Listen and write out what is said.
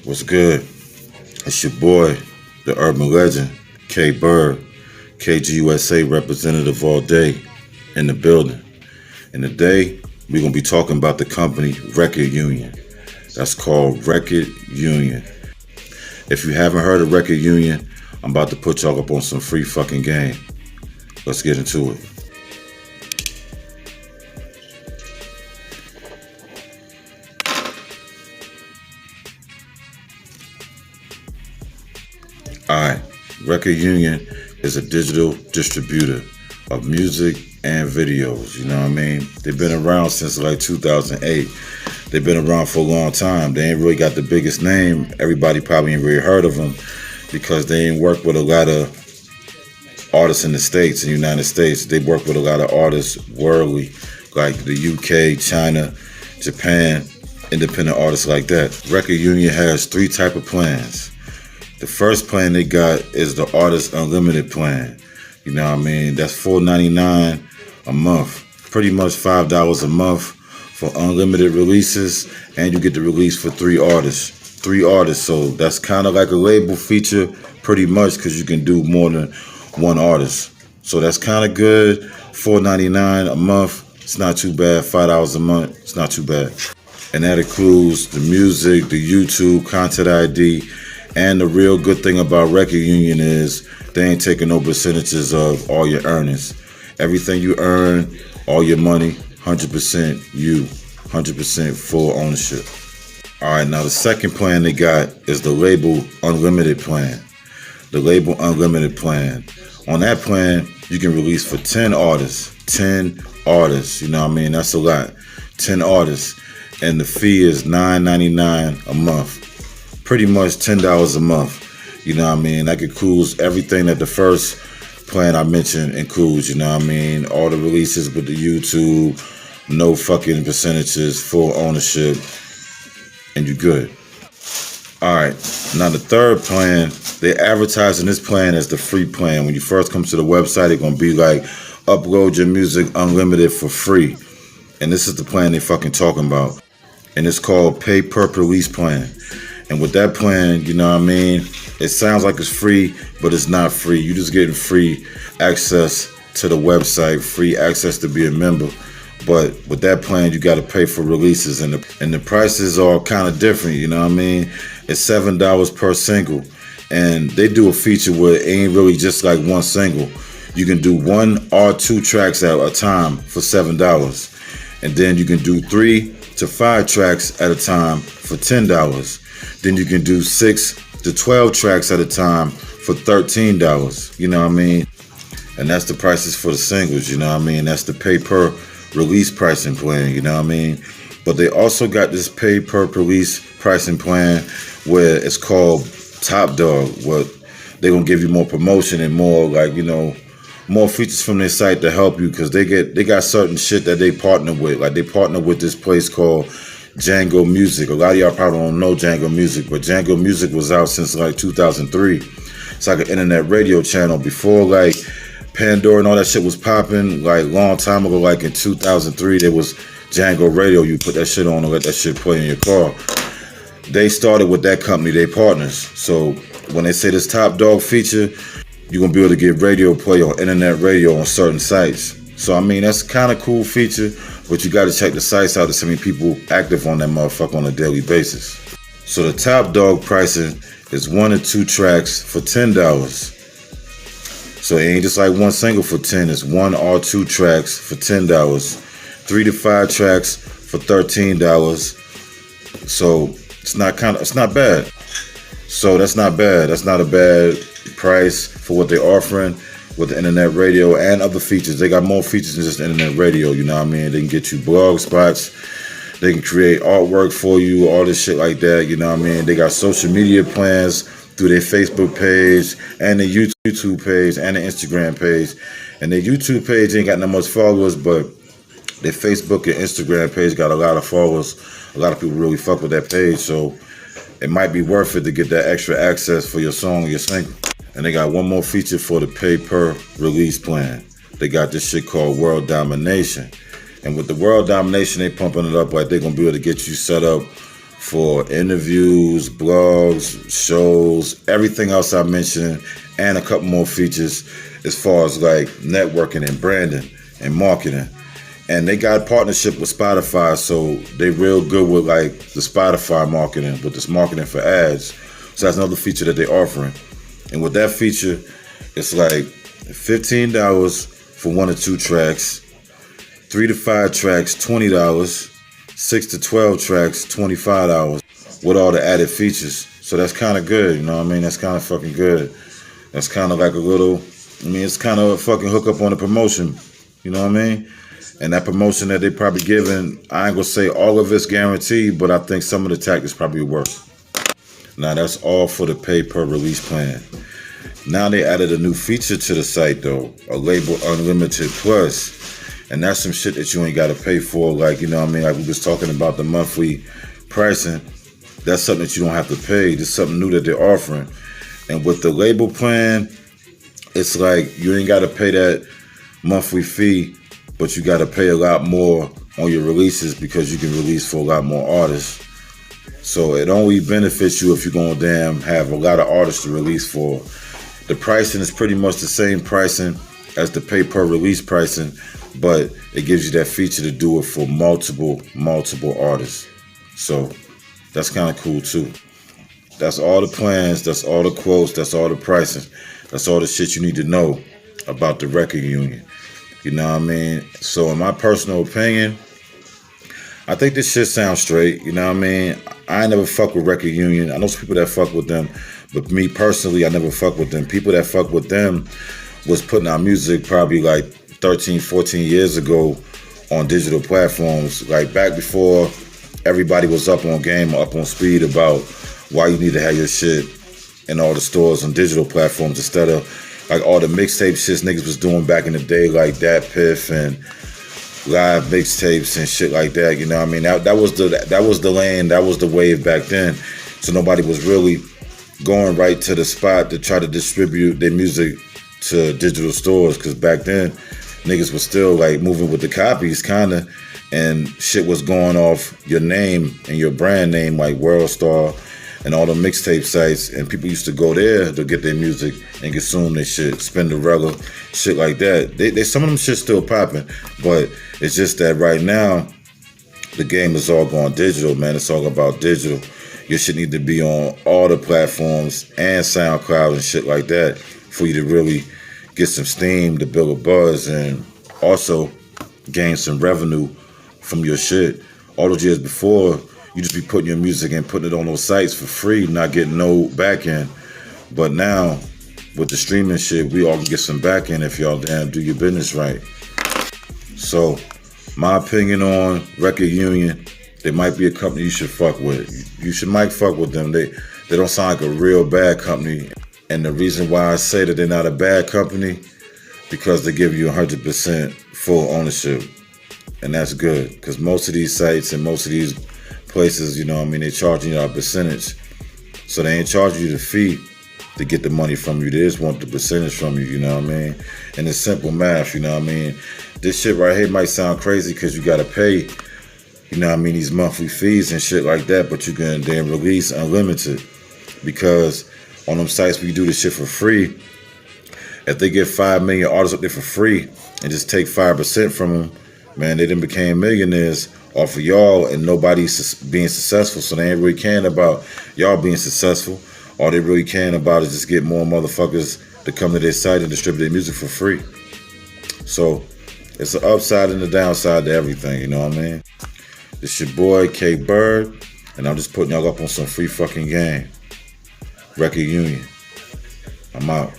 What's good? It's your boy, the urban legend, K Bird, KGUSA representative all day in the building. And today, we're going to be talking about the company Record Union. That's called Record Union. If you haven't heard of Record Union, I'm about to put y'all up on some free fucking game. Let's get into it. Alright, Record Union is a digital distributor of music and videos, you know what I mean? They've been around since like 2008. They've been around for a long time. They ain't really got the biggest name. Everybody probably ain't really heard of them because they ain't worked with a lot of artists in the States, in the United States. They work with a lot of artists worldly, like the UK, China, Japan, independent artists like that. Record Union has three type of plans. The first plan they got is the Artist Unlimited plan. You know what I mean? That's $4.99 a month. Pretty much $5 a month for unlimited releases, and you get the release for three artists. So that's kind of like a label feature pretty much because you can do more than one artist. So that's kind of good. $4.99 a month. It's not too bad. $5 a month. It's not too bad. And that includes the music, the YouTube, Content ID. And the real good thing about Record Union is they ain't taking no percentages of all your earnings. Everything you earn, all your money, 100% you, 100% full ownership. All right, now the second plan they got is the Label Unlimited plan. The Label Unlimited plan. On that plan, you can release for 10 artists. 10 artists, you know what I mean? That's a lot. 10 artists. And the fee is $9.99 a month. Pretty much $10 a month. You know what I mean? That includes everything that the first plan I mentioned includes, you know what I mean? All the releases with the YouTube, no fucking percentages, full ownership, and you good. All right, now the third plan, they're advertising this plan as the free plan. When you first come to the website, it's gonna be like, upload your music unlimited for free. And this is the plan they fucking talking about. And it's called Pay Per Release Plan. And with that plan, you know what I mean, it sounds like it's free, but it's not free. You're just getting free access to the website, free access to be a member. But with that plan, you got to pay for releases, and the prices are kind of different, you know what I mean? It's $7 per single. And they do a feature where it ain't really just like one single. You can do 1 or 2 tracks at a time for $7. And then you can do 3 to 5 tracks at a time for $10. Then you can do 6 to 12 tracks at a time for $13. You know what I mean? And that's the prices for the singles, you know what I mean? That's the pay per release pricing plan, you know what I mean? But they also got this pay per release pricing plan where it's called Top Dog, where they're gonna give you more promotion and more, like, you know, more features from their site to help you, because they got certain shit that they partner with. Like, they partner with this place called Django Music. A lot of y'all probably don't know Django Music, but Django Music was out since like 2003. It's like an internet radio channel before like Pandora and all that shit was popping. Like long time ago, like in 2003, there was Django Radio. You put that shit on and let that shit play in your car. They started with that company, they partners. So when they say this Top Dog feature, you're gonna be able to get radio play on internet radio on certain sites. So I mean, that's kind of cool feature, but you gotta check the sites out to see how many people active on that motherfucker on a daily basis. So the Top Dog pricing is 1 or 2 tracks for $10. So it ain't just like one single for 10, it's 1 or 2 tracks for $10. 3 to 5 tracks for $13. So it's not bad. So that's not bad. That's not a bad price for what they're offering with the internet radio and other features. They got more features than just internet radio, you know what I mean? They can get you blog spots, they can create artwork for you, all this shit like that, you know what I mean? They got social media plans through their Facebook page and their YouTube page and their Instagram page. And their YouTube page ain't got that much followers, but their Facebook and Instagram page got a lot of followers. A lot of people really fuck with that page, so it might be worth it to get that extra access for your song or your single. And they got one more feature for the pay per release plan. They got this shit called World Domination. And with the World Domination, they pumping it up like they're gonna be able to get you set up for interviews, blogs, shows, everything else I mentioned, and a couple more features as far as like networking and branding and marketing. And they got a partnership with Spotify, so they real good with like the Spotify marketing, with this marketing for ads. So that's another feature that they're offering. And with that feature, it's like $15 for 1 or 2 tracks, 3 to 5 tracks, $20, 6 to 12 tracks, $25 with all the added features. So that's kind of good, you know what I mean? That's kind of fucking good. That's kind of like a little, it's kind of a fucking hookup on the promotion, you know what I mean? And that promotion that they probably giving, I ain't gonna say all of it's guaranteed, but I think some of the tactics probably work. Now that's all for the pay per release plan. Now they added a new feature to the site though, a label Unlimited Plus. And that's some shit that you ain't gotta pay for, like, you know what I mean? Like we was talking about the monthly pricing. That's something that you don't have to pay. This is something new that they're offering. And with the label plan, it's like you ain't gotta pay that monthly fee, but you gotta pay a lot more on your releases because you can release for a lot more artists. So it only benefits you if you're gonna have a lot of artists to release for. The pricing is pretty much the same pricing as the pay per release pricing, but it gives you that feature to do it for multiple artists. So that's kind of cool too. That's all the plans, that's all the quotes, that's all the pricing, that's all the shit you need to know about the record union. You know what I mean? So in my personal opinion, I think this shit sounds straight. You know what I mean? I ain't never fuck with record union. I know some people that fuck with them, but me personally, I never fuck with them. People that fuck with them was putting out music probably like 13, 14 years ago on digital platforms. Like back before everybody was up on game, up on speed about why you need to have your shit in all the stores on digital platforms instead of like all the mixtape shits niggas was doing back in the day, like Dat Piff and live mixtapes and shit like that. You know what I mean? That was the lane, that was the wave back then. So nobody was really going right to the spot to try to distribute their music to digital stores, because back then niggas was still like moving with the copies kinda, and shit was going off your name and your brand name like Worldstar and all the mixtape sites, and people used to go there to get their music and consume their shit, Spinderella, shit like that. They some of them shit still popping, but it's just that right now the game is all going digital, man. It's all about digital. Your shit need to be on all the platforms and SoundCloud and shit like that for you to really get some steam, to build a buzz, and also gain some revenue from your shit. All those years before, you just be putting your music and putting it on those sites for free, not getting no back end. But now, with the streaming shit, we all can get some back end if y'all damn do your business right. So, my opinion on Record Union, they might be a company you should fuck with. You might fuck with them. They don't sound like a real bad company. And the reason why I say that they're not a bad company, because they give you 100% full ownership. And that's good, because most of these sites and most of these places, you know what I mean, they're charging you a percentage. So they ain't charging you the fee to get the money from you. They just want the percentage from you, you know what I mean? And it's simple math, you know what I mean? This shit right here might sound crazy because you gotta pay, you know what I mean, these monthly fees and shit like that, but you can then release unlimited, because on them sites where you do this shit for free, if they get 5 million artists up there for free and just take 5% from them, man, they done became millionaires off of y'all, and nobody's being successful. So they ain't really caring about y'all being successful. All they really caring about is just get more motherfuckers to come to their site and distribute their music for free. So it's the upside and the downside to everything, you know what I mean? It's your boy K Bird, and I'm just putting y'all up on some free fucking game. Record Union. I'm out.